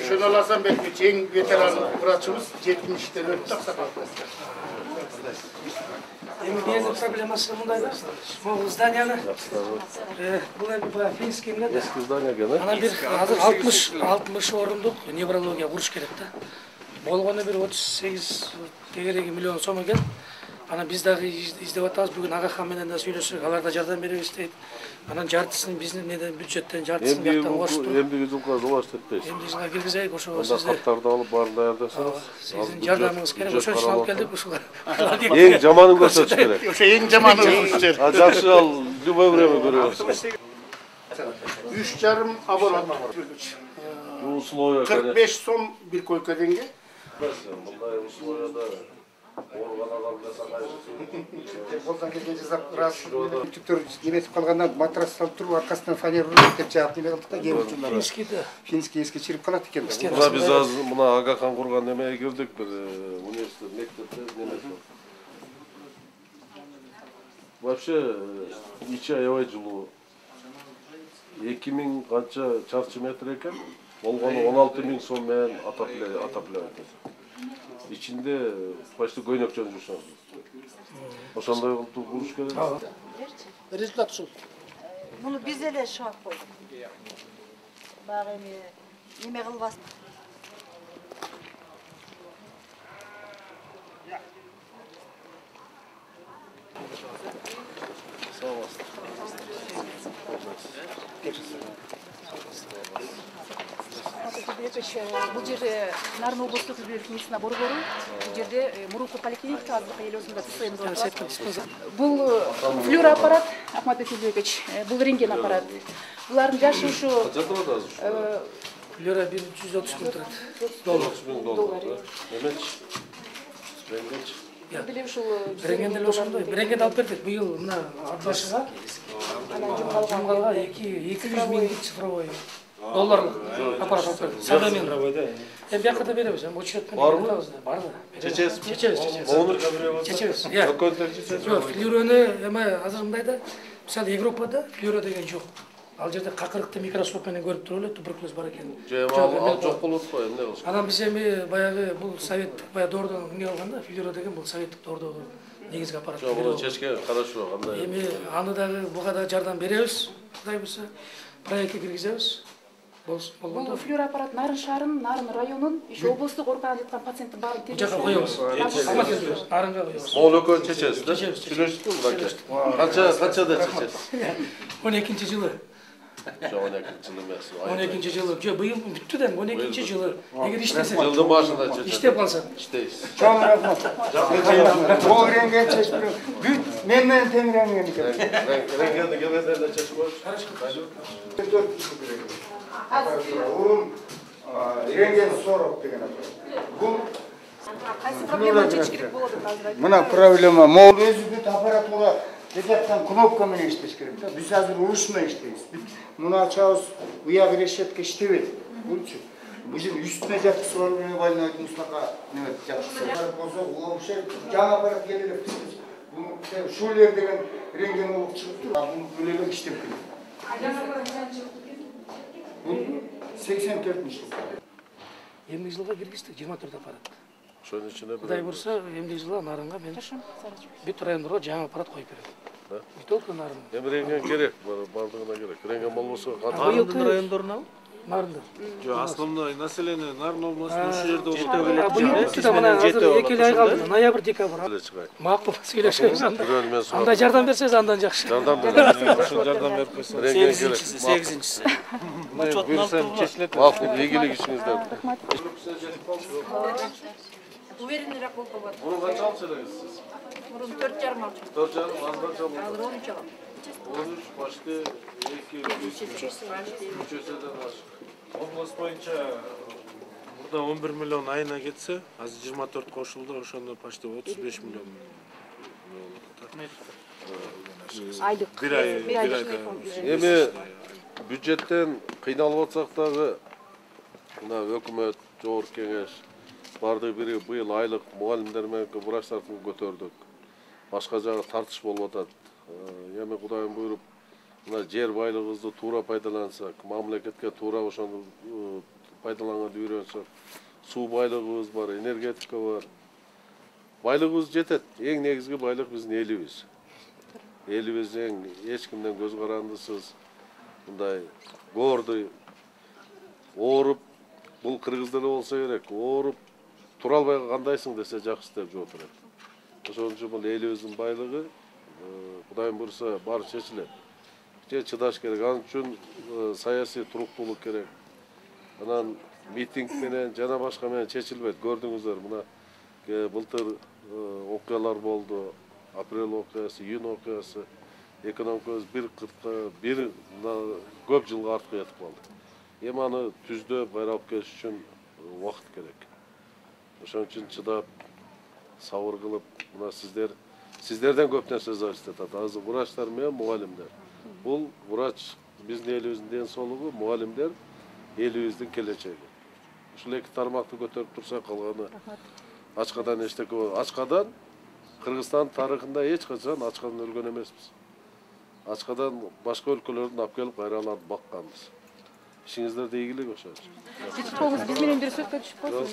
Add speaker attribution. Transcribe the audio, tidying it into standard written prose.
Speaker 1: Şenol Hasanbek'imiz en veteran vraçımız 70'ten öttü aksakal.
Speaker 2: Bizning problemasi bundayda. Bu zdaniyani bu endi Finskiyda.
Speaker 3: Eski zdaniya gene.
Speaker 2: Ana bir hozir 60 o'rindiq nevrologiya qurish kerakda. Bo'lgani bir 38 tegeregi million so'm ekan. Ana biz dagı izleyatamiz bugün Agaxan bilan da söylesek, alar da yordam beribmiz deydi. Ana jartısını bizni neden büdjetten jartısını yaptan qo'shib
Speaker 3: Endi yuzunqa zo'lash tetpeysiz.
Speaker 2: Endi yuzunqa kirgizaylik o'sha
Speaker 3: sizlar. Xatlarni olib barib dayardasangiz.
Speaker 2: Sizin yardamingiz kerak. O'sha uchun olib keldik o'shalar.
Speaker 3: Eng jamanini ko'rsatish kerak.
Speaker 1: O'sha eng jamanini ko'rsatish kerak.
Speaker 3: Yaxshi al, любое время ko'ryapsiz.
Speaker 1: 3,5 abonat.
Speaker 3: Bu условия
Speaker 1: 45 so'm bir koyka denge.
Speaker 3: Bunday условияда organ adam desa qaysi.
Speaker 1: Boldan kelген жасап раз түптөр неметип калгандан матрас салып туруп аркасынан фанер уруп деп жаап неме кылдык да кем учурлар. Финский эске чирип калат экен.
Speaker 3: Мына биз азыр мына Агахан курган немеге кирдик бир университет мектепте немеси. Вообще ичи аябай жылуу. 2000 канча чарчы метр экен. Болгону 16.000 сом менен отапливать. İçinde başta göynök жөнүшөм. Ошондой кылып куруш керек.
Speaker 1: Результат ушул.
Speaker 4: Bunu biz de şart koyduk. Bak yemek kılbas.
Speaker 3: Sağ olasın.
Speaker 5: Бұл жерде Нарын облыстық избирательный комиссиясына борбору, бұл жерде Мурулку поликлиникасы азыркы эл өзүндө ТСМ. Бұл флюро аппарат, Ахматбек Юлбекович, бұл рентген аппарат. Булардын жашы ушу
Speaker 2: флюро 130 миң турат.
Speaker 3: $130.000. Эмеч? Рентгенч?
Speaker 5: Деле ушул
Speaker 2: рентген деле ошондой. Рентген алып бердик. Быйыл мына атбашыга жумгалга 200 миңдик цифровой долларлык аппарат алып бердик. Садамен. Эми бияка да беребиз, эми учетпен беребиз. Бар да.
Speaker 3: Чечесиз?
Speaker 2: Чечебиз. Жок, флюрону эми азыр мындай да, мисалы Европада флюро деген жок. Ал жерде какырыкты микроскоп менен көрүп туруп эле туберкулез бар экен.
Speaker 3: Ал жок болот го, эмне кылыш?
Speaker 2: Анан биз эми баягы бул советтик баягы доордон эмне алганда, флюро деген бул советтик доордогу негизги аппарат.
Speaker 3: Жок, муну чечке карашуу кандай?
Speaker 2: Эми аны дагы буга да жардам беребиз. Кудай буюрса, проектке киргизебиз.
Speaker 5: Бұл флюро аппарат Нарын шаарынын, Нарын районунун, еще облустук ооруканада жаткан пациенттин баарын
Speaker 2: текшерип жака коебуз. Нарынга коебуз.
Speaker 3: Могул экөө чечесиз да? Сүйлөштүкпү мынакей? Канчада чечесиз?
Speaker 2: 12-жылы.
Speaker 3: Жок, 12-жылы эмес.
Speaker 2: 12-жылы. Жок, быйыл бүттү да, 12-жылы. Эгер иштесе.
Speaker 3: Жылдын башында чечесиз.
Speaker 2: Иштеп калса.
Speaker 3: Иштейсиз.
Speaker 1: Чоң рахмат. Бул рентген чечип, бүт мен менен тең рентген экен.
Speaker 3: Рентгенди келгендерде чечип коюш.
Speaker 1: Урун рентген 40 деген аппарат. Бул
Speaker 5: кайсы проблема чечиш керек болот азыр?
Speaker 1: Мына проблема могул өзү бүт аппаратура жактан кнопка менен иштеш керек да. Биз азыр ручной иштейбиз. Муну ачабыз, уяк решетка иштебейт. Булчу. Бул жер үстүнө жаткысы бар менен больной мустака неме жаткысы болсо, вообще жаңы аппарат келип эле биз бул Шулер деген рентген болуп чыгып тур. Бул бөлөгө иштеп келет. 84-нчы жыл.
Speaker 2: Эмне жылга киргиздик 24 аппарат.
Speaker 3: Ошонун ичине
Speaker 2: Кудай буюрса, эмне жылга Нарынга мен бүт райондорго жаңы аппарат коюп берем. Не только Нарын.
Speaker 3: Эми рентген керек, бардыгына керек. Рентген болбосо
Speaker 6: Нарындын райондорунабы?
Speaker 2: Нарында.
Speaker 6: Жок, основной население Нарын областында ушул жерде
Speaker 2: Бүттү да мына азыр 2 ай калды. Ноябрь, декабрь. Макул сүйлөшөбүз анда. Андай жардам берсеңиз андан жакшы.
Speaker 3: Жардам беребиз.
Speaker 6: ушул жардам берип койсоң.
Speaker 3: Рентген керек.
Speaker 6: 8-чиси.
Speaker 3: Буюрсам чечилет. Макул, ийгилик ишиңизден.
Speaker 4: Уверенныйраак болуп калат.
Speaker 3: Муну канча алчу элеңиз сиз?
Speaker 4: Мурун 4,5 алчу.
Speaker 3: 4,5 аз канча болду?
Speaker 4: Азыр 13 алам.
Speaker 3: 13 почти 2
Speaker 6: Область боюнча мурда 11 миллион айына кетсе, азыр 24 кошулду, ошондо почти 35 миллион.
Speaker 5: Айдык.
Speaker 6: Bir ayda.
Speaker 3: Эми бюджеттен кыйналып атсак дагы мына өкмөт, жогорку кеңеш бардыгы бири быйыл айлык мугалимдер менен врачтардын көтөрдүк. Башка жагы тартыш болуп атат. Эми Кудайым буйруп мына жер байлыгыбызды туура пайдалансак, мамлекетке туура ошону пайдаланганды үйрөнсөк, суу байлыгыбыз бар, энергетика бар. Байлыгыбыз жетет. Эң негизги байлык биздин элибиз. Элибиз эч кимден көз карандысыз, мындай гордый, ооруп, бул кыргыздар болсо керек, ооруп тура албай кандайсың десе жакшы деп жооп берет. Ошон үчүн бул элибиздин байлыгы Кудайым буйруса баары чечилет. Чыдаш керек. Анын үчүн саясий туруктуулук керек. Анан митинг менен жана башка менен чечилбейт. Көрдүңүздөр, мына былтыр окуялар болду. Апрель окуясы, июнь окуясы. Экономикабыз бир көп жылга артка кетип калды. Эми аны түздөө кайра алып келиш үчүн убакыт керек. Ошон үчүн чыдап, сабыр кылып, мына сиздерден көп нерсе зависит этет. Азыр врачтар менен мугалимдер. Бул врач биздин элибиздин ден соолугу, мугалимдер элибиздин келечеги. Ушул эки тармакты көтөрүп турсак, калганы ачкадан эчтеке болот. Ачкадан Кыргызстан тарыхында эч качан ачкадан өлгөн эмеспиз. Ачкадан башка өлкөлөрдөн алып келип кайралап бакканбыз. İşinizde de ilgili bir şey.
Speaker 5: Biz menен бир сөзгө түшүп калдым.